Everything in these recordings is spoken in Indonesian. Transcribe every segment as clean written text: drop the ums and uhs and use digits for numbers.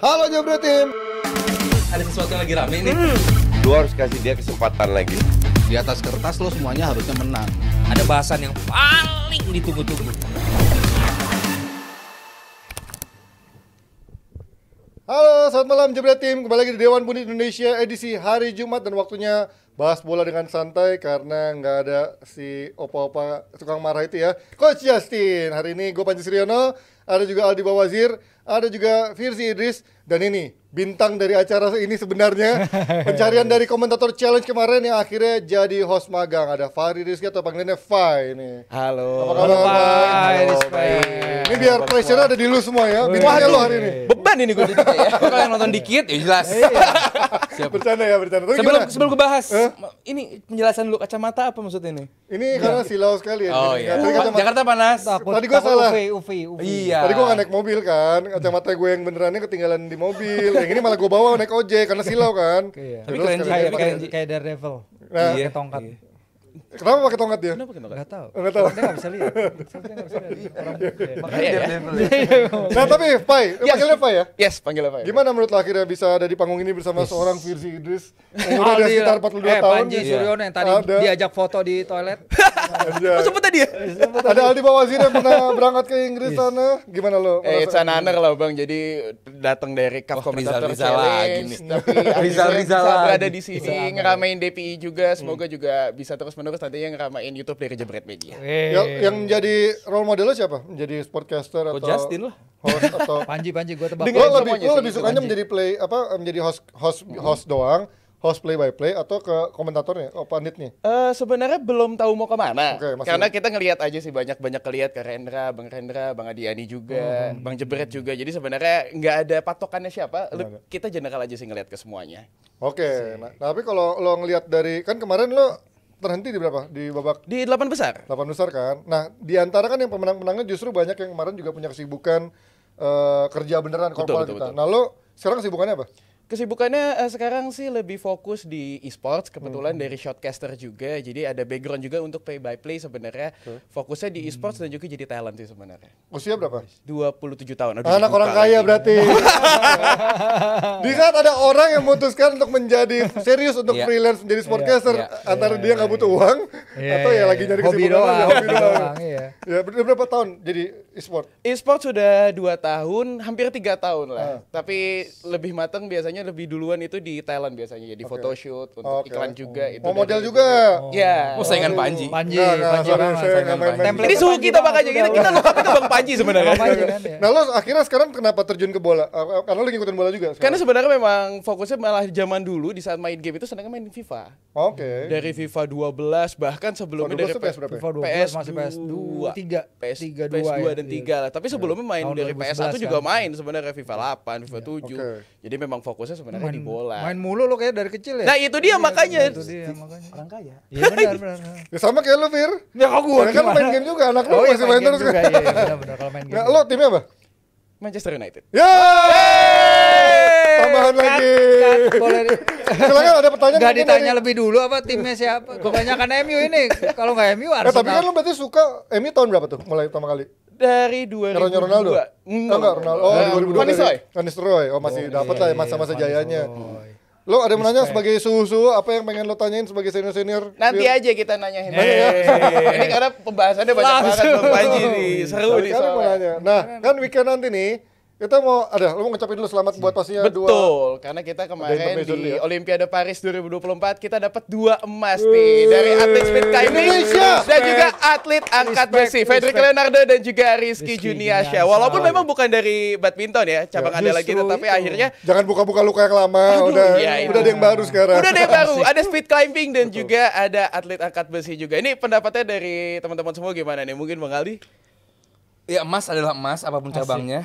Halo Jabra Tim. Ada sesuatu yang lagi rame nih. Lu harus kasih dia kesempatan lagi. Di atas kertas lo semuanya harusnya menang. Ada bahasan yang paling ditunggu-tunggu. Halo, selamat malam Jabra Tim. Kembali lagi di Dewan Pundit Indonesia edisi hari Jumat dan waktunya bahas bola dengan santai karena nggak ada si opa-opa tukang marah itu ya. Coach Justin. Hari ini gue Panji Suryono, ada juga Aldi Bawazir, ada juga Firzi Idris, dan ini bintang dari acara ini sebenarnya pencarian dari komentator challenge kemarin yang akhirnya jadi host magang. Ada Fahri Rizky atau panggilannya Fai ini. Halo. Apa kabar, Fai? Baik. Ini biar pressure ada di lu semua ya. Bintangnya lu hari ini. Beban ini gue jadi ya. Kalau yang nonton dikit ya jelas. Siap. Bercanda ya, bercanda. Tapi Sebelum gue bahas, ini penjelasan dulu kacamata apa maksudnya ini? ini karena silau sekali ya. Oh Jadi, iya. tadi kacamata- Jakarta panas. Tadi gua salah. UV. Iya. Tadi gue gak naik mobil kan, kacamata gue yang benerannya ketinggalan di mobil. Yang ini malah gue bawa naik ojek karena silau kan. Iya. Tapi Terus keren sekali- sih. Kayak Daredevil. Nah, Iya. Pakai tongkat. kenapa pakai tongkat dia? Enggak tahu. Nggak tahu. Dia enggak bisa lihat. Dia enggak bisa lihat. Orang buta. Makanya ya. Nah tapi Pai, lu panggilnya Pai ya? Yes, panggil apa ya? Gimana menurut lo akhirnya bisa ada di panggung ini bersama seorang Firzi Idris umurnya udah Aldi, sekitar 42 tahun. Panji Suryono yang tadi Ada. diajak foto di toilet. Anjay. Oh sempet tadi ya? Ada Aldi Bawazir yang pernah berangkat ke Inggris sana. Gimana lo? It's an honor lah bang, jadi datang dari Cup Commentator Rizal lagi Challenge nih. tapi Rizal akhirnya bisa lagi. berada di sini ngeramain DPI juga, semoga juga bisa terus-menerus nantinya ngeramein YouTube dari Jebret Media. Yang menjadi role modelnya siapa? Menjadi sportcaster atau Coach Justin lah. host atau Panji gue tebak. Dengerin lo semuanya lebih sih, sukanya menjadi menjadi host doang, host play by play atau ke komentatornya, panditnya? Sebenarnya belum tahu mau kemana, Oke, masih- karena kita ngelihat aja sih banyak kelihat ke Rendra, Bang Adiani juga, Bang Jebret juga. Jadi sebenarnya nggak ada patokannya siapa, kita general aja sih ngelihat ke semuanya. Oke, nah, tapi kalau lo ngelihat dari kan kemarin lo terhenti di berapa? Di babak Di 8 besar. 8 besar kan. Nah, di antara kan yang pemenang-pemenangnya justru banyak yang kemarin juga punya kesibukan kerja beneran korporat kita. betul. Nah, lo sekarang kesibukannya apa? Kesibukannya sekarang sih lebih fokus di e-sports, kebetulan dari shotcaster juga, jadi ada background juga untuk play by play sebenarnya. Fokusnya di e-sports dan juga jadi talent sih sebenarnya. Usia berapa? 27 tahun. Aduh, Anak dibuka orang kaya lagi. berarti. Di saat ada orang yang memutuskan untuk menjadi serius untuk Iya. freelance menjadi sportcaster, antara dia nggak butuh uang atau ya lagi nyari hobi kesibukan aja, doang. hobi doang. Iya. Ya, berapa tahun jadi e-sport? E-sports sudah 2 tahun, hampir 3 tahun lah. Tapi lebih matang biasanya lebih duluan itu di Thailand biasanya, jadi photoshoot untuk Oke. iklan juga. Itu Mau model dari- juga. Ya. Oh saingan Panji. Panji Nggak, sorry, banget. saya nggak main-main. Template Ini suhu Panji kita banget makanya udah. kita lupa ke Bang Panji sebenarnya. Panji kan ya. Nah, lo akhirnya sekarang kenapa terjun ke bola? Karena lo ngikutin bola juga Karena sekarang? sebenarnya memang fokusnya malah zaman dulu di saat main game itu senangnya main FIFA. Oke. Dari FIFA 12 bahkan sebelumnya FIFA dari 12 itu PS berapa ya? FIFA 12 PS masih PS2 3 PS2 3 dan 3 lah. Tapi sebelumnya main Tahun dari 2011 PS1 juga kan. main sebenarnya FIFA 8, FIFA 7. Oke. Jadi memang fokusnya sebenarnya di bola. Main mulu lo kayak dari kecil ya. Nah, itu dia makanya. Itu dia makanya. Orang kaya. Iya benar. Ya sama kayak lo, Fir. Ya kok gua Karena kan lo main game juga, anak lo Oh iya masih main terus juga. kan? Iya benar kalau main game. Nah, lo timnya apa? Manchester United. Ya. Tambahan lagi. Boleh Silakan ada pertanyaan. Enggak mungkin ditanya dari- lebih dulu apa timnya siapa? Kebanyakan MU ini. Kalau enggak MU Arsenal. Tapi kan lo berarti suka MU tahun berapa tuh? Mulai pertama kali? Dari 2002. Era Ronaldo? Enggak, Ronaldo. Oh, 2002 Van Nistelrooy. Van Nistelrooy. Oh, masih dapat lah ya masa-masa Van jayanya. Nistelrooy. Lo ada yang menanya sebagai suhu-suhu apa yang pengen lo tanyain sebagai senior-senior? Nanti Fir? aja kita nanyain. ya. Ini karena pembahasannya banyak banget Bang Panji nih. Seru nih Sekali mau soalnya. nanya. Nah, kan weekend nanti nih kita mau lo mau ngucapin dulu selamat buat pastinya dua. Betul, karena kita kemarin intermezzo dulu di ya. Olimpiade Paris 2024 kita dapat 2 emas nih dari atlet speed climbing Indonesia. dan juga atlet angkat besi Fedrik Leonardo dan juga Rizky Juniasha. Walaupun memang bukan dari badminton ya, cabang andalan kita, tapi akhirnya Jangan buka-buka luka yang lama. Aduh, udah iya. ada yang baru sekarang. udah ada yang baru, ada speed climbing dan juga ada atlet angkat besi juga. Ini pendapatnya dari teman-teman semua gimana nih? Mungkin Bang Aldi? Ya emas adalah emas apapun cabangnya.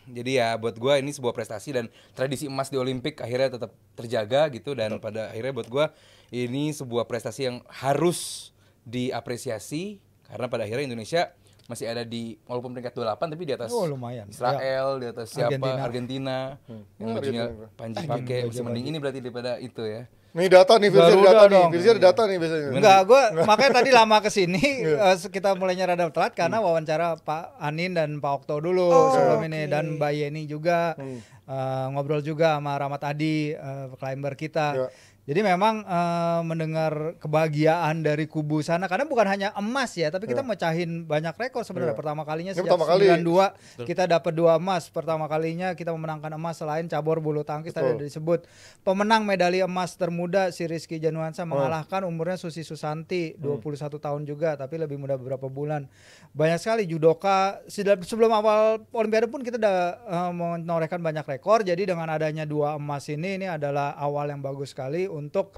Jadi ya buat gue ini sebuah prestasi dan tradisi emas di Olimpik akhirnya tetap terjaga gitu dan pada akhirnya buat gue ini sebuah prestasi yang harus diapresiasi karena pada akhirnya Indonesia masih ada di walaupun peringkat 28 tapi di atas Oh, lumayan. Israel, di atas siapa Argentina. yang bajunya Panji pakai bisa mending ini berarti daripada itu ya. Nih data nih, Firzi ada Garuda data nih. dong. Firzi ada data nih biasanya. Enggak, gue makanya tadi lama kesini kita mulainya rada telat karena wawancara Pak Anin dan Pak Okto dulu sebelum ini dan Mbak Yeni juga. ngobrol juga sama Rahmat Adi, climber kita. Ya. Jadi memang mendengar kebahagiaan dari kubu sana, karena bukan hanya emas ya, tapi kita mecahin banyak rekor sebenarnya. Ya. Pertama kalinya Ini sejak pertama kali. 92 kita dapat 2 emas. Pertama kalinya kita memenangkan emas selain cabur bulu tangkis tadi Betul. disebut. Pemenang medali emas termuda si Rizky Januansa mengalahkan umurnya Susi Susanti 21 tahun juga, tapi lebih muda beberapa bulan. Banyak sekali judoka. Sebelum awal Olimpiade pun kita udah menorehkan banyak rekor. Jadi dengan adanya 2 emas ini adalah awal yang bagus sekali untuk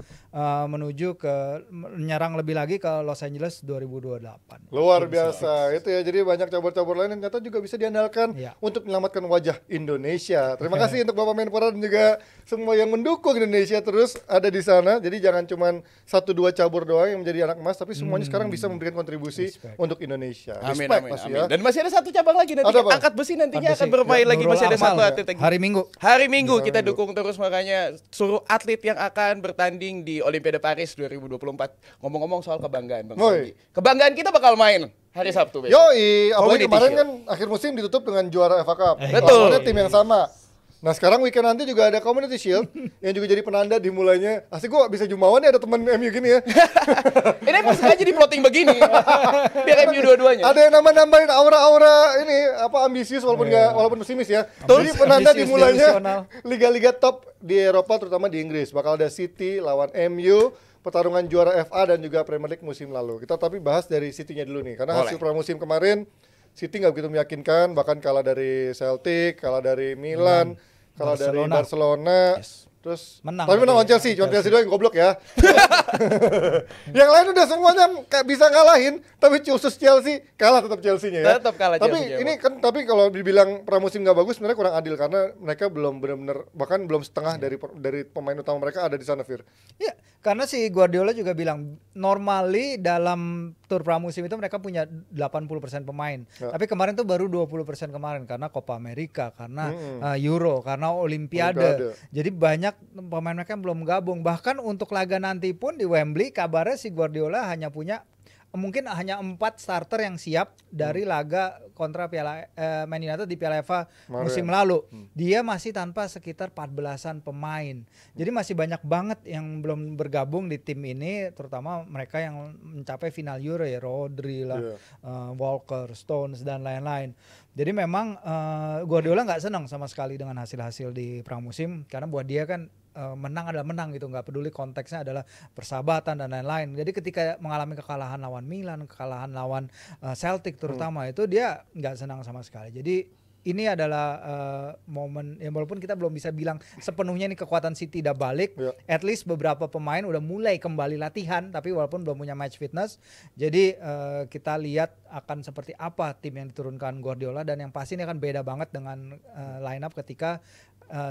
menuju ke menyerang lebih lagi ke Los Angeles 2028. Luar biasa itu ya. Jadi banyak cabur-cabur lain yang ternyata juga bisa diandalkan Iya. untuk menyelamatkan wajah Indonesia. Terima kasih untuk Bapak Menpora dan juga semua yang mendukung Indonesia terus ada di sana. Jadi jangan cuman 1-2 cabur doang yang menjadi anak emas, tapi semuanya sekarang bisa memberikan kontribusi untuk Indonesia. Amin, Respect, amin, Mas, amin. ya. Dan masih ada satu cabang lagi nanti, Ada apa? angkat besi nantinya Angkat akan besi. bermain lagi, Nurul masih ada Amal, satu ya. atlet lagi. Hari Minggu. Hari Minggu kita dukung terus, makanya suruh atlet yang akan bertanding di Olimpiade Paris 2024. Ngomong-ngomong soal kebanggaan Bang Woi. Sandi. Kebanggaan kita bakal main hari Sabtu besok. Yoi, apalagi Community kemarin Shield. kan akhir musim ditutup dengan juara FA Cup. Betul. Lawannya tim yang sama. Nah sekarang weekend nanti juga ada Community Shield yang juga jadi penanda dimulainya. Asik gua bisa jumawan nih, ada teman MU gini ya. Ini emang sengaja di plotting begini. Biar MU dua-duanya. Ada yang nambahin aura-aura ini apa ambisius walaupun nggak walaupun pesimis ya. Jadi penanda Ambisius, dimulainya delusional. liga-liga top di Eropa terutama di Inggris. Bakal ada City lawan MU, pertarungan juara FA dan juga Premier League musim lalu. Kita tapi bahas dari City-nya dulu nih karena hasil pramusim kemarin City nggak begitu meyakinkan, bahkan kalah dari Celtic, kalah dari Milan, kalah dari Barcelona. Terus Menang tapi menang lawan tapi Chelsea, cuma Chelsea doang yang goblok ya. Yang lain udah semuanya bisa ngalahin, tapi khusus Chelsea kalah tetap Chelsea-nya ya. Tetap kalah Tapi Chelsea-nya, ini kan tapi kalau dibilang pramusim nggak bagus sebenarnya kurang adil karena mereka belum benar-benar bahkan belum setengah dari pemain utama mereka ada di sana, Fir. Ya, karena si Guardiola juga bilang normally dalam tur pramusim itu mereka punya 80% pemain. Ya. Tapi kemarin tuh baru 20% kemarin karena Copa America, karena Euro, karena Olimpiade. Olimpiade. Jadi banyak pemain mereka yang belum gabung. Bahkan untuk laga nanti pun di Wembley kabarnya si Guardiola hanya punya mungkin hanya 4 starter yang siap dari laga kontra Man United di Piala FA musim lalu. Dia masih tanpa sekitar 14-an pemain. Jadi masih banyak banget yang belum bergabung di tim ini, terutama mereka yang mencapai final Euro ya, Rodri lah, Walker, Stones dan lain-lain. Jadi memang Guardiola nggak senang sama sekali dengan hasil-hasil di pramusim karena buat dia kan menang adalah menang gitu, nggak peduli konteksnya adalah persahabatan dan lain-lain. Jadi ketika mengalami kekalahan lawan Milan, kekalahan lawan Celtic terutama itu dia nggak senang sama sekali. Jadi ini adalah momen ya, walaupun kita belum bisa bilang sepenuhnya ini kekuatan City udah balik, at least beberapa pemain udah mulai kembali latihan tapi walaupun belum punya match fitness. Jadi kita lihat akan seperti apa tim yang diturunkan Guardiola, dan yang pasti ini akan beda banget dengan line up ketika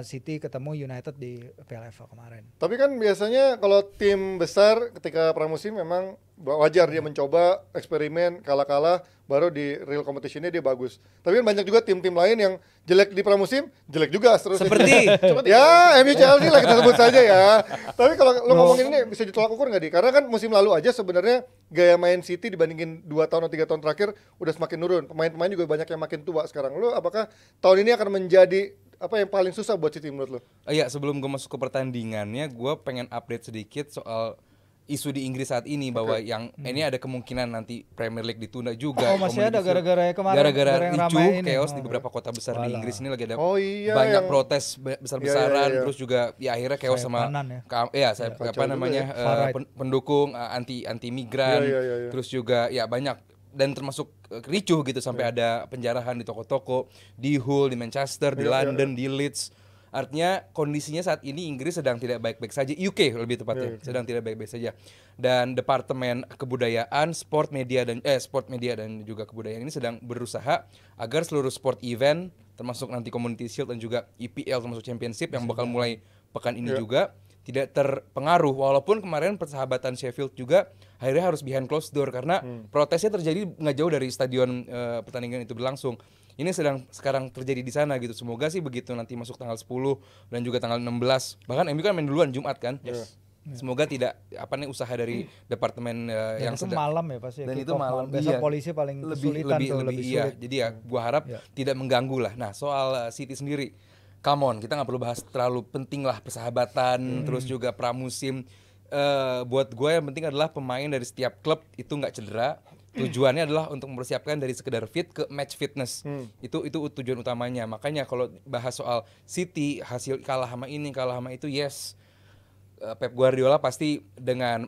City ketemu United di Piala FA kemarin. Tapi kan biasanya kalau tim besar ketika pramusim memang wajar dia mencoba eksperimen, kalah-kalah baru di real competition-nya dia bagus. Tapi kan banyak juga tim-tim lain yang jelek di pramusim, jelek juga seterusnya. Seperti ya, MU Chelsea lah kita sebut saja ya. Tapi kalau lo ngomongin ini bisa ditolak ukur nggak, Di? Karena kan musim lalu aja sebenarnya gaya main City dibandingin 2 tahun atau 3 tahun terakhir udah semakin nurun. Pemain-pemain juga banyak yang makin tua sekarang. Lo apakah tahun ini akan menjadi apa yang paling susah buat City menurut lo? Iya, sebelum gue masuk ke pertandingannya, gue pengen update sedikit soal isu di Inggris saat ini bahwa yang ini ada kemungkinan nanti Premier League ditunda juga. Oh, masih ada Community Shield. gara-gara kemarin Gara-gara yang ricuh, ramai ini. chaos di beberapa kota besar di Inggris ini lagi ada Oh iya, banyak yang- protes besar-besaran, Iya. terus juga ya akhirnya chaos Sayap sama kanan ya. saya Kacau apa juga namanya ya. Far-right. pendukung anti migran, Iya. terus juga ya banyak dan termasuk ricuh gitu sampai ada penjarahan di toko-toko di Hull, di Manchester, di London, di Leeds. Artinya kondisinya saat ini Inggris sedang tidak baik-baik saja, UK lebih tepatnya sedang tidak baik-baik saja. Dan Departemen Kebudayaan, Sport Media dan juga Kebudayaan ini sedang berusaha agar seluruh sport event termasuk nanti Community Shield dan juga EPL termasuk Championship yang bakal mulai pekan ini juga tidak terpengaruh, walaupun kemarin persahabatan Sheffield juga akhirnya harus behind closed door karena protesnya terjadi nggak jauh dari stadion pertandingan itu berlangsung. Ini sedang sekarang terjadi di sana gitu. Semoga sih begitu nanti masuk tanggal 10 dan juga tanggal 16. Bahkan MU kan main duluan Jumat kan. Semoga tidak usaha dari departemen yang itu sedang malam ya pasti. dan kick itu off malam. Besok polisi paling kesulitan tuh, lebih iya. sulit. Jadi ya gua harap tidak mengganggu lah. Nah, soal City sendiri come on, kita nggak perlu bahas terlalu penting lah persahabatan, terus juga pramusim. Buat gue yang penting adalah pemain dari setiap klub itu nggak cedera. Tujuannya adalah untuk mempersiapkan dari sekedar fit ke match fitness. Itu tujuan utamanya. Makanya kalau bahas soal City hasil kalah sama ini, kalah sama itu, yes. Pep Guardiola pasti dengan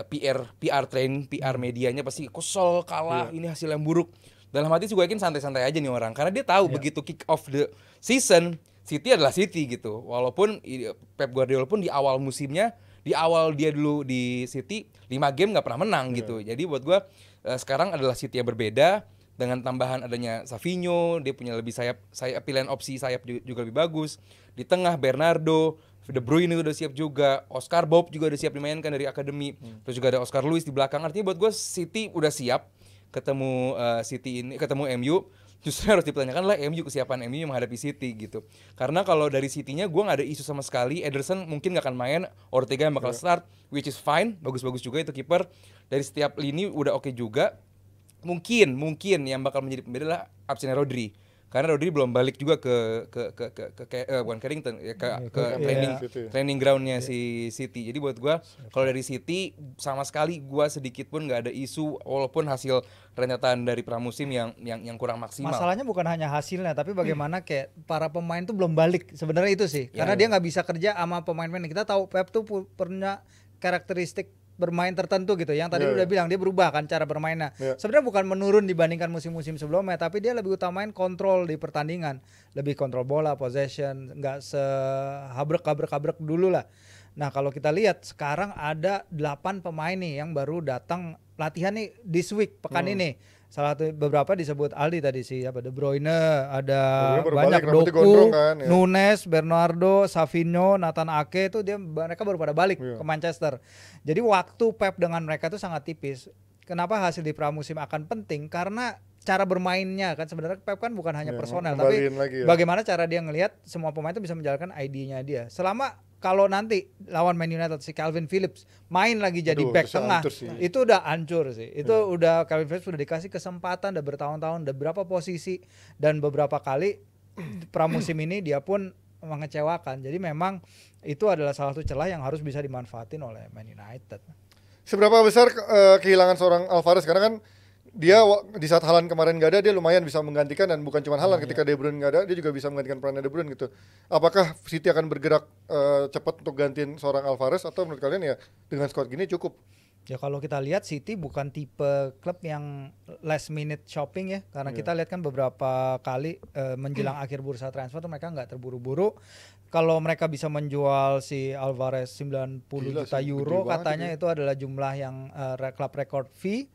PR training, PR medianya pasti kesel kalah, ini hasil yang buruk. Dalam hati sih gue yakin santai-santai aja nih orang, karena dia tahu begitu kick off the season, City adalah City gitu. Walaupun Pep Guardiola pun di awal musimnya, di awal dia dulu di City 5 game nggak pernah menang gitu. Jadi buat gue sekarang adalah City yang berbeda dengan tambahan adanya Savinho, dia punya lebih sayap pilihan opsi sayap juga lebih bagus. Di tengah Bernardo, De Bruyne udah siap juga, Oscar Bob juga udah siap dimainkan dari akademi. Terus juga ada Oscar Luis di belakang. Artinya buat gue City udah siap ketemu ketemu MU. Justru harus dipertanyakan lah MU, kesiapan MU menghadapi City gitu. Karena kalau dari City-nya gue gak ada isu sama sekali. Ederson mungkin gak akan main, Ortega yang bakal start, which is fine, bagus-bagus juga itu kiper. Dari setiap lini udah oke juga. Mungkin yang bakal menjadi pembeda adalah absennya Rodri. Karena Rodri belum balik juga ke bukan Carrington ya, ke training groundnya si City. Jadi buat gue kalau dari City sama sekali gue sedikit pun nggak ada isu, walaupun hasil rentetan dari pramusim yang kurang maksimal. Masalahnya bukan hanya hasilnya, tapi bagaimana kayak para pemain tuh belum balik. Sebenarnya itu sih, karena dia nggak bisa kerja sama pemain-pemain. Kita tahu Pep tuh punya karakteristik bermain tertentu gitu. Yang tadi udah bilang dia berubah kan cara bermainnya. Sebenarnya bukan menurun dibandingkan musim-musim sebelumnya, tapi dia lebih utamain kontrol di pertandingan, lebih kontrol bola, possession, nggak sehabrek dulu lah. Nah kalau kita lihat sekarang ada 8 pemain nih yang baru datang latihan nih this week, pekan ini. Salah satu beberapa disebut Aldi tadi sih, De Bruyne, ada banyak, Doku, kan, ya. Nunes, Bernardo, Savinho, Nathan Ake itu mereka baru pada balik ke Manchester. Jadi waktu Pep dengan mereka itu sangat tipis. Kenapa hasil di pramusim akan penting? Karena cara bermainnya kan sebenarnya Pep kan bukan hanya personel, tapi bagaimana cara dia ngelihat semua pemain itu bisa menjalankan ID-nya dia. Selama kalau nanti lawan Man United si Calvin Phillips main lagi jadi back tengah, itu udah hancur sih. Itu udah Calvin Phillips udah dikasih kesempatan udah bertahun-tahun, udah berapa posisi dan beberapa kali pramusim ini dia pun mengecewakan. Jadi memang itu adalah salah satu celah yang harus bisa dimanfaatin oleh Man United. Seberapa besar kehilangan seorang Alvarez, karena kan dia di saat Haaland kemarin gak ada, dia lumayan bisa menggantikan, dan bukan cuma Haaland, ketika De Bruyne gak ada, dia juga bisa menggantikan perannya De Bruyne gitu. Apakah City akan bergerak cepat untuk gantiin seorang Alvarez, atau menurut kalian ya dengan squad gini cukup? Ya kalau kita lihat City bukan tipe klub yang last minute shopping ya, karena kita lihat kan beberapa kali menjelang akhir bursa transfer tuh mereka nggak terburu-buru. Kalau mereka bisa menjual si Alvarez 90 juta euro katanya itu adalah jumlah yang club record fee.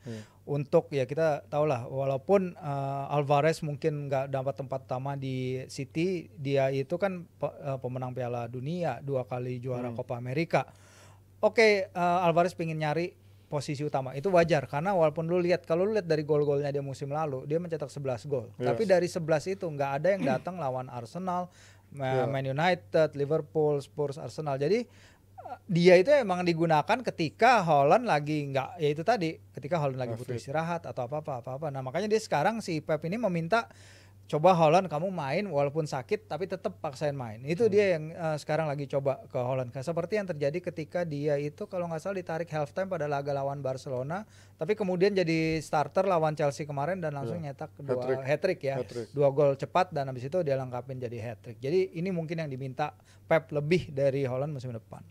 Untuk ya kita tahulah walaupun Alvarez mungkin nggak dapat tempat utama di City, dia itu kan pemenang Piala Dunia, 2 kali juara Copa America. Oke, Alvarez pengen nyari posisi utama, itu wajar karena walaupun kalau lu lihat dari gol-golnya dia musim lalu, dia mencetak 11 gol. Tapi dari 11 itu nggak ada yang datang lawan Arsenal, Man United, Liverpool, Spurs, Arsenal. Jadi dia itu emang digunakan ketika Haaland lagi nggak, ya itu tadi, ketika Haaland lagi butuh istirahat atau apa-apa. Nah makanya dia sekarang si Pep ini meminta coba Haaland kamu main walaupun sakit tapi tetap paksain main. Itu dia yang sekarang lagi coba ke Haaland. Seperti yang terjadi ketika dia itu kalau nggak salah ditarik halftime pada laga lawan Barcelona, tapi kemudian jadi starter lawan Chelsea kemarin dan langsung nyetak hat-trick ya. 2 gol cepat dan habis itu dia lengkapin jadi hat-trick. Jadi ini mungkin yang diminta Pep lebih dari Haaland musim depan.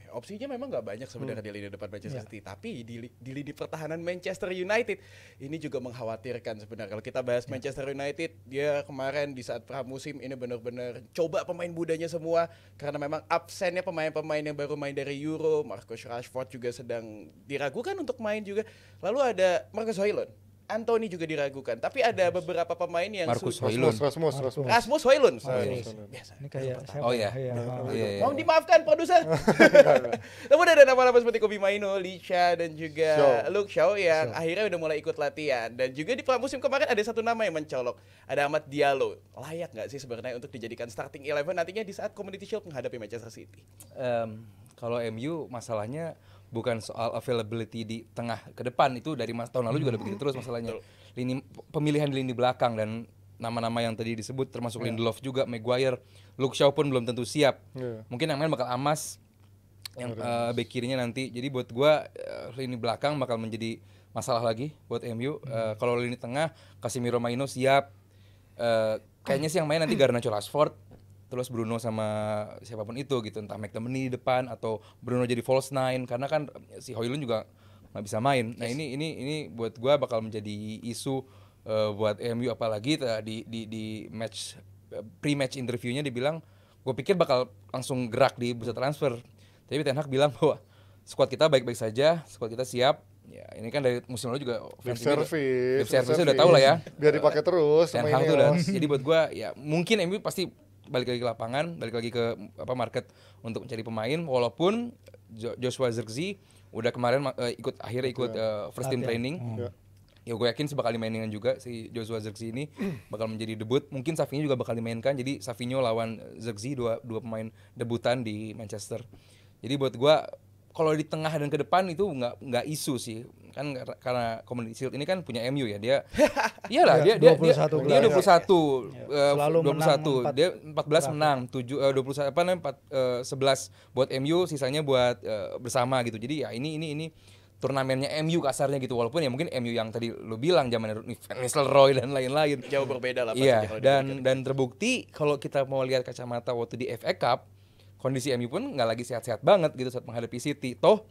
Opsinya memang nggak banyak sebenarnya di lini depan Manchester City, tapi di lini pertahanan Manchester United ini juga mengkhawatirkan sebenarnya. Kalau kita bahas Manchester United, dia kemarin di saat pramusim ini benar-benar coba pemain mudanya semua karena memang absennya pemain-pemain yang baru main dari Euro. Marcus Rashford juga sedang diragukan untuk main juga. Lalu ada Marcus Højlund, Anthony juga diragukan, tapi ada beberapa pemain yang Rasmus Højlund. Biasa. Ini kayak siapa? Oh ya. Mohon dimaafkan produser. Namun ada nama-nama seperti Kobbie Mainoo, Lisha dan juga Luke Shaw yang akhirnya udah mulai ikut latihan. Dan juga di pramusim kemarin ada satu nama yang mencolok, ada Amad Diallo. Layak nggak sih sebenarnya untuk dijadikan starting 11 nantinya di saat Community Shield menghadapi Manchester City? Kalau MU masalahnya bukan soal availability di tengah ke depan, itu dari tahun lalu juga udah begitu terus masalahnya. Pemilihan di lini belakang, dan nama-nama yang tadi disebut termasuk Lindelof juga, Maguire, Luke Shaw pun belum tentu siap. Mungkin yang main bakal Amas yang bek kirinya nanti. Jadi buat gua lini belakang bakal menjadi masalah lagi buat MU. Kalau lini tengah Casemiro Maino siap. Kayaknya sih yang main nanti Garnacho Rashford, terus Bruno sama siapapun itu gitu, entah McTominay di depan atau Bruno jadi false nine karena kan si Højlund juga nggak bisa main. Nah ini buat gua bakal menjadi isu buat MU, apalagi di match pre-match interviewnya dibilang gue pikir bakal langsung gerak di bursa transfer. Tapi Ten Hag bilang bahwa squad kita baik-baik saja, squad kita siap. Ya, ini kan dari musim lalu juga Lip service udah tahu lah ya. Biar dipakai terus Ten sama Hag ini. tuh udah. Jadi buat gua ya mungkin MU pasti balik lagi ke lapangan, balik lagi ke market untuk mencari pemain, walaupun Joshua Zirkzee udah kemarin akhirnya ikut first team training. Ya gue yakin sih bakal dimainkan juga si Joshua Zirkzee ini bakal menjadi debut. Mungkin Savinho juga bakal dimainkan. Jadi Savinho lawan Zirkzee dua pemain debutan di Manchester. Jadi buat gua kalau di tengah dan ke depan itu nggak isu sih, kan karena Community Shield ini kan punya MU ya, dia iyalah dia 21 dia 21 Selalu 21 dia 14 menang 21 apa namanya 11 buat MU, sisanya buat bersama gitu. Jadi ya ini turnamennya MU kasarnya gitu, walaupun ya mungkin MU yang tadi lu bilang zaman Van Nistelrooy dan lain-lain Jauh berbeda lah iya, pastinya. dan terbukti kalau kita mau lihat kacamata waktu di FA Cup, kondisi MU pun nggak lagi sehat-sehat banget gitu saat menghadapi City. Toh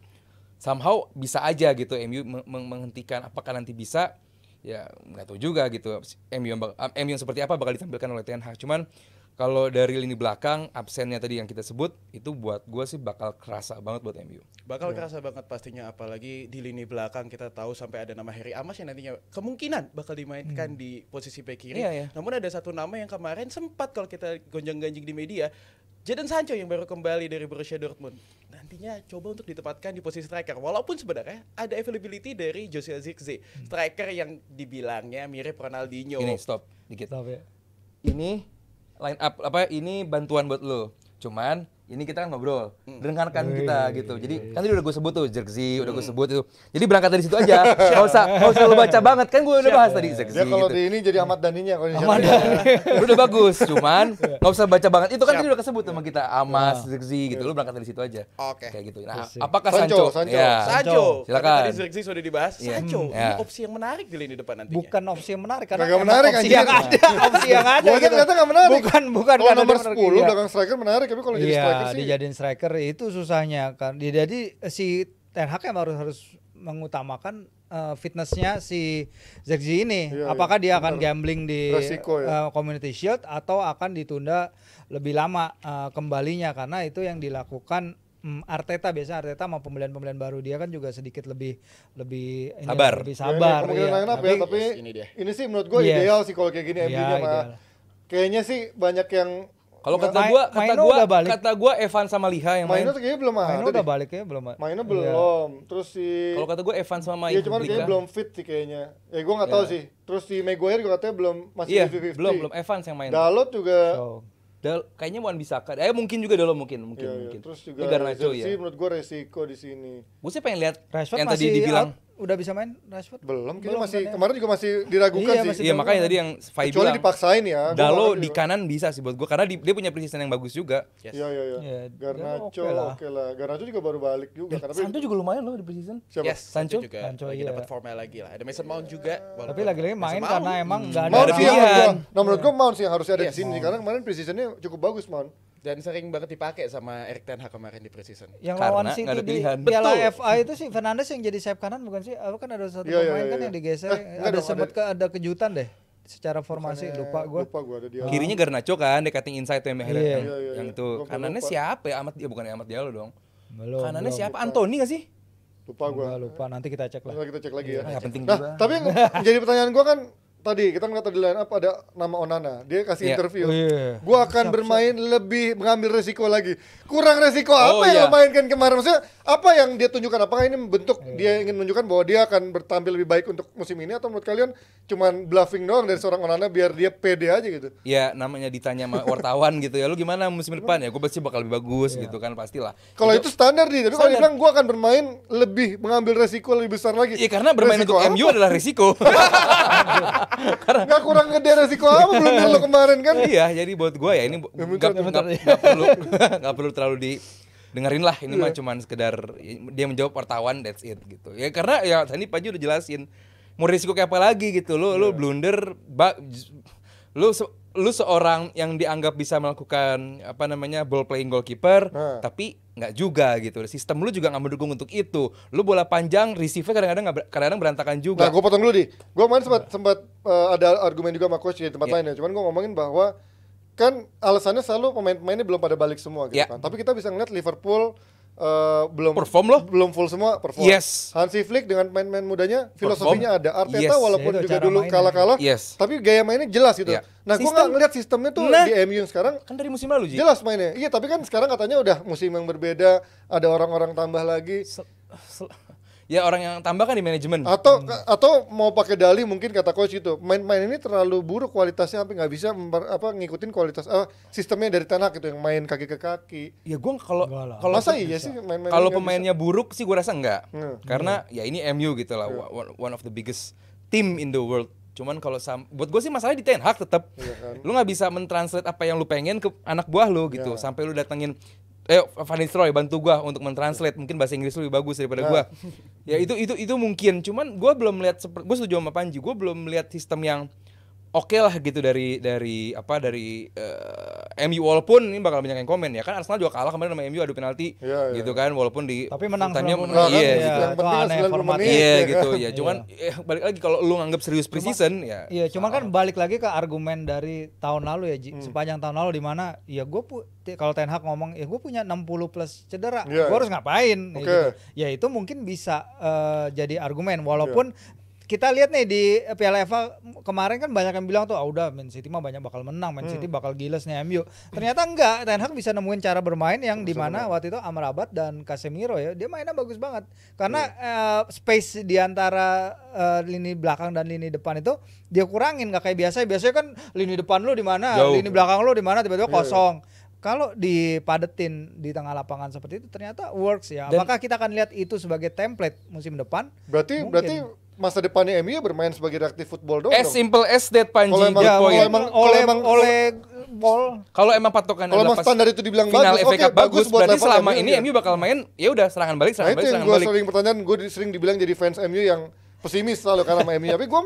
somehow bisa aja gitu MU menghentikan. Apakah nanti bisa? Ya nggak tahu juga gitu. MU yang seperti apa bakal ditampilkan oleh Ten Hag. Cuman kalau dari lini belakang absennya tadi yang kita sebut itu buat gue sih bakal kerasa banget buat MU. Bakal kerasa banget pastinya, apalagi di lini belakang kita tahu sampai ada nama Harry Amas yang nantinya kemungkinan bakal dimainkan di posisi bek kiri. Iya. Namun ada satu nama yang kemarin sempat kalau kita gonjang-ganjing di media, Jadon Sancho yang baru kembali dari Borussia Dortmund. Nantinya coba untuk ditempatkan di posisi striker. Walaupun sebenarnya ada availability dari Joshua Zirkzee, striker yang dibilangnya mirip Ronaldinho. Ini stop dikit. Stop ya. Ini line up ini bantuan buat lo. Cuman ini kita kan ngobrol, dengarkan kita gitu. Jadi kan tadi udah gue sebut tuh Zirkzee, udah gue sebut itu. Jadi berangkat dari situ aja. Nggak usah lo baca banget, kan gue udah bahas tadi Zirkzee. Dia kalau gitu. di ini jadi Ahmad Dhaninya kalau Udah bagus, cuman nggak usah baca banget. Itu kan tadi udah kesebut sama kita Amas, Zirkzee gitu. Lu berangkat dari situ aja. Oke. Kayak gitu. Nah, apakah Sancho? Sancho. Ya. Sancho, Silakan. karena tadi Zirkzee sudah dibahas. Iya. Sancho, Ya. ini opsi yang menarik di lini depan nantinya. Bukan opsi yang menarik karena Kagak emang menarik, opsi anjing. yang ada, opsi yang ada Gua aja gitu. ternyata nggak menarik. Bukan Kalau karena nomor dia 10 menarik, iya. belakang striker menarik, tapi kalau jadi striker Iya, sih dijadiin striker itu susahnya kan. Jadi si Ten Hag yang harus mengutamakan fitnessnya si Zirkzee ini. Iya, Apakah dia akan benar. gambling di Resiko ya. Community Shield atau akan ditunda lebih lama kembalinya, karena itu yang dilakukan Arteta. Biasa Arteta sama pembelian-pembelian baru dia kan juga sedikit lebih Sabar. lebih Ya, sabar. ini kemungkinan iya. line up ya, tapi ini dia. ini sih menurut gue Yes. ideal sih kalau kayak gini Iya, MU-nya mah. ideal. Kayaknya sih banyak yang Kalau kata Maino udah balik. gua Evan sama Liha yang main. Mainnya tuh kayaknya belum ada. Maino udah deh. balik ya belum? Mainnya Iya. belum. Terus si Kalau kata gua Evan sama Iya cuman Liha. kayaknya belum fit sih kayaknya. Ya gue nggak tahu Iya. sih. Terus si Maguire juga katanya belum masih Iya, 50-50. belum Evans yang main. Dalot juga. So, Kayaknya Wan Bisaka. Mungkin juga Dalo mungkin. Iya. Terus juga Ini Garnacho Zirkzee ya. menurut gue resiko di sini. Gue sih pengen lihat Rashford yang masih tadi dibilang. out? Udah bisa main Rashford? Belum, kayaknya Belum masih kan ya? kemarin juga masih diragukan Iya, sih. masih Iya makanya tadi yang Fai Kecuali bilang. dipaksain ya. Gua Dalo nggak di ngerti. kanan bisa sih buat gue karena dia punya precision yang bagus juga. Yes. Iya. Iya, Garnacho oke lah. oke lah. Garnacho juga baru balik juga. Tapi Sancho juga lumayan loh di precision. siapa? Yes, Sancho? juga Sancho, lagi iya. dapat formnya lagi lah. Ada Mason Mount juga. Tapi lagi-lagi main Mason karena Mount. emang nggak ada Mount sih yang menurut Berlebihan. gua. Nah menurut gua Mount sih yang harusnya ada di Yes. sini karena kemarin precisionnya cukup bagus Mount. Dan sering banget dipakai sama Erik Ten Hag kemarin di preseason. yang Karena lawan nggak City ada di pilihan. Piala Betul. FA itu sih Fernandes yang jadi sayap kanan bukan sih? Apa kan ada satu Iya, pemain iya, kan iya. yang digeser, enggak ada dong, sempat ada kejutan deh secara formasi, lupa gua. Lupa gua ada dia. Kirinya Garnacho kan, dia cutting inside tuh yang akhirnya Iya. yang Iya. itu. Gua Kanannya lupa. siapa ya? Bukan Ahmad Diallo dong. Belum. Kanannya belum. siapa? Anthony gak sih? Lupa gua. Lupa, nanti kita cek lah. Nanti kita cek lagi ya. Nggak penting Nah, juga. tapi yang jadi pertanyaan gua kan tadi kita ngeliat di line up ada nama Onana. Dia kasih Iya. interview. Oh, iya. Gua akan bermain lebih mengambil resiko lagi. Kurang resiko apa Oh, yang iya. lo mainkan kemarin? Maksudnya apa yang dia tunjukkan? Apakah ini bentuk dia ingin menunjukkan bahwa dia akan bertampil lebih baik untuk musim ini atau menurut kalian cuman bluffing doang dari seorang Onana biar dia pede aja gitu? Ya namanya ditanya sama wartawan gitu ya, lu gimana musim depan ya? Gue pasti bakal lebih bagus gitu kan pastilah. Kalau itu standar nih, tapi kalau dia Standar. bilang gua akan bermain lebih mengambil resiko lebih besar lagi. Iya karena bermain Resiko untuk apa? MU adalah risiko. Nggak kurang gede resiko apa belum lo kemarin kan? Iya, jadi buat gue ya ini nggak perlu terlalu dengerin lah. Ini mah cuman sekedar dia menjawab wartawan, that's it gitu. Ya karena ya tadi Panji udah jelasin mau risiko kayak apa lagi gitu. Lu blunder, lu seorang yang dianggap bisa melakukan apa namanya ball playing goalkeeper, tapi nggak juga gitu. Sistem lu juga nggak mendukung untuk itu. Lu bola panjang, receiver kadang-kadang berantakan juga. Nah, gue potong dulu gue kemarin sempat ada argumen juga sama coach di tempat lain ya. Cuman gue ngomongin bahwa kan alasannya selalu pemain-pemainnya belum pada balik semua gitu kan. Tapi kita bisa ngeliat Liverpool belum perform loh, belum full semua perform. Yes. Hansi Flick dengan pemain-pemain mudanya filosofinya ada. Arteta walaupun itu juga cara dulu mainnya. kalah-kalah, Tapi gaya mainnya jelas gitu. Nah, gue nggak ngeliat sistemnya tuh di MU sekarang. Kan dari musim lalu Jelas mainnya. Iya, tapi kan sekarang katanya udah musim yang berbeda, ada orang-orang tambah lagi. Ya orang yang tambah kan di manajemen. Atau mau pakai dalih mungkin kata coach itu main ini terlalu buruk kualitasnya sampai nggak bisa ngikutin kualitas sistemnya dari Ten Hag gitu yang main kaki ke kaki. Ya gue kalau Masa iya sih main-main kalau ini nggak pemainnya buruk sih gue rasa enggak. Karena ya ini MU gitu lah, one of the biggest team in the world. Cuman kalau buat gue sih masalahnya di Ten Hag tetap. Lu nggak bisa mentranslate apa yang lu pengen ke anak buah lu gitu. Sampai lu datengin Van Nistelrooy bantu gua untuk mentranslate, mungkin bahasa Inggris lu lebih bagus daripada gua. Ya itu mungkin, cuman gua belum melihat, gua setuju sama Panji, gua belum melihat sistem yang oke lah gitu dari MU, walaupun ini bakal banyak yang komen ya kan Arsenal juga kalah kemarin sama MU adu penalti gitu kan, walaupun di tapi menang time-nya yang penting 90 menit gitu ya. Cuman balik lagi kalau lu nganggap serius preseason ya. Iya, cuman kan balik lagi ke argumen dari tahun lalu ya, Ji. Sepanjang tahun lalu di mana ya kalau Ten Hag ngomong ya gue punya 60 plus cedera, gue harus ngapain gitu. Ya itu mungkin bisa jadi argumen walaupun kita lihat nih di Piala FA kemarin kan banyak yang bilang tuh udah Man City mah banyak bakal menang, Man City bakal giles nih MU. Ternyata enggak, Ten Hag bisa nemuin cara bermain yang di mana waktu itu Amrabat dan Casemiro ya, dia mainnya bagus banget. Karena space di antara lini belakang dan lini depan itu dia kurangin, enggak kayak biasanya kan lini depan lu di mana, lini belakang lu di mana tiba-tiba kosong. Kalau dipadetin di tengah lapangan seperti itu ternyata works ya. Apakah kita akan lihat itu sebagai template musim depan? Berarti masa depannya MU bermain sebagai reactive football doang. As simple as that, Panji. Kalau emang patokan kalau emang standar itu dibilang final bagus, FA Cup bagus, berarti selama MU, ini MU bakal main ya udah serangan balik. Nah itu yang gue sering pertanyaan, gue sering dibilang jadi fans MU yang pesimis selalu karena sama MU. Tapi gue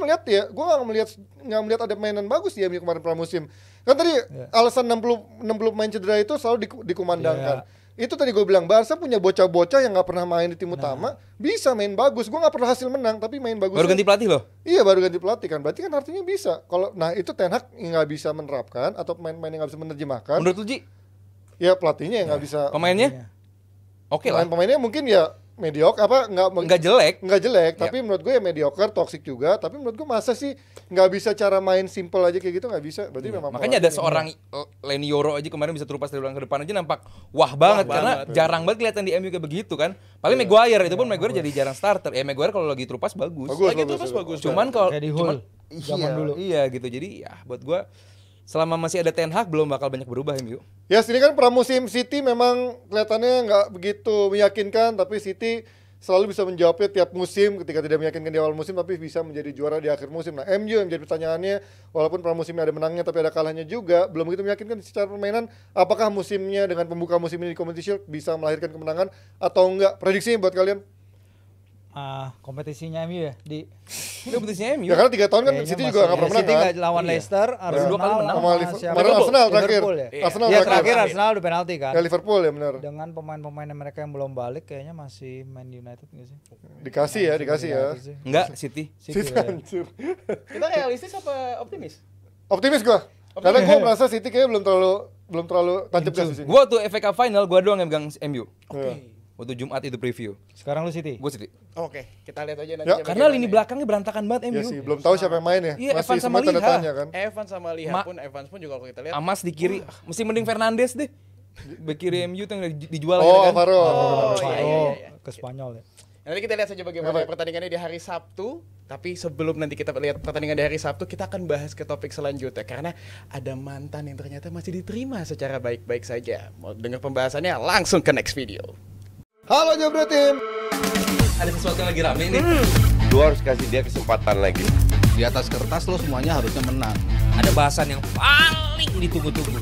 nggak melihat ada mainan bagus di MU kemarin pramusim. Kan tadi alasan 60 main cedera itu selalu dikumandangkan. Itu tadi gue bilang Barca punya bocah-bocah yang nggak pernah main di tim utama, bisa main bagus. Gue nggak pernah hasil menang, tapi main bagus. Baru ganti pelatih loh. Iya, baru ganti pelatih kan. Berarti kan artinya bisa. Itu Ten Hag nggak bisa menerapkan atau pemain-pemain yang nggak bisa menerjemahkan. Menurut lu, Ji? Ya pelatihnya yang nggak bisa. Pemainnya? Oke lah. Pemainnya mungkin ya mediocre nggak jelek, tapi menurut gue ya mediocre, toxic juga. Tapi menurut gue masa sih nggak bisa cara main simple aja kayak gitu, nggak bisa. Berarti memang makanya ada seorang Leny Yoro aja kemarin bisa terupas dari belakang ke depan aja nampak wah banget karena jarang banget kelihatan di MU kayak begitu kan. Paling Maguire itu pun Maguire jadi jarang starter. Maguire kalau lagi terupas bagus. Bagus. Cuman kalau zaman dulu. Iya gitu. Jadi ya buat gue selama masih ada Ten Hag belum bakal banyak berubah MU. Ya sini kan pramusim City memang kelihatannya nggak begitu meyakinkan, tapi City selalu bisa menjawabnya tiap musim ketika tidak meyakinkan di awal musim tapi bisa menjadi juara di akhir musim. Nah MU yang menjadi pertanyaannya, walaupun pramusimnya ada menangnya tapi ada kalahnya juga, belum begitu meyakinkan secara permainan. Apakah musimnya dengan pembuka musim ini di Community Shield bisa melahirkan kemenangan atau enggak? Prediksinya buat kalian? Kompetisinya MU ya di kompetisinya MU. Ya karena 3 tahun kan City juga nggak pernah menang City kan. nggak lawan Leicester, Arsenal sama Arsenal terakhir. Arsenal terakhir Arsenal udah penalti kan. Ya Liverpool ya benar. Dengan pemain-pemain mereka yang belum balik kayaknya masih Man United nggak sih? Dikasih ya. Enggak, City. Kita realistis apa optimis? Optimis gua. Karena gua merasa City kayaknya belum terlalu tancap gas di sini. Gua tuh FA Cup final gua doang yang pegang MU. Oke. Waktu Jumat itu preview. Sekarang lu City? Gue City. Oke, kita lihat aja nanti. Karena lini belakangnya berantakan banget MU. Iya sih, belum tahu siapa yang main ya. Iya, masih Evans sama semua tanda Liha. tanya kan. Evans pun juga kalau kita lihat. Amas di kiri, mesti mending Fernandes deh. Bek kiri MU tuh yang dijual Oh, kan. Alvaro. Iya. Ke Spanyol ya. Nanti kita lihat saja bagaimana pertandingannya di hari Sabtu. Tapi sebelum nanti kita lihat pertandingan di hari Sabtu, kita akan bahas ke topik selanjutnya. Karena ada mantan yang ternyata masih diterima secara baik-baik saja. Mau dengar pembahasannya langsung ke next video. Halo Jabra Tim. Ada sesuatu yang lagi rame nih. Lu harus kasih dia kesempatan lagi. Di atas kertas lo semuanya harusnya menang. Ada bahasan yang paling ditunggu-tunggu.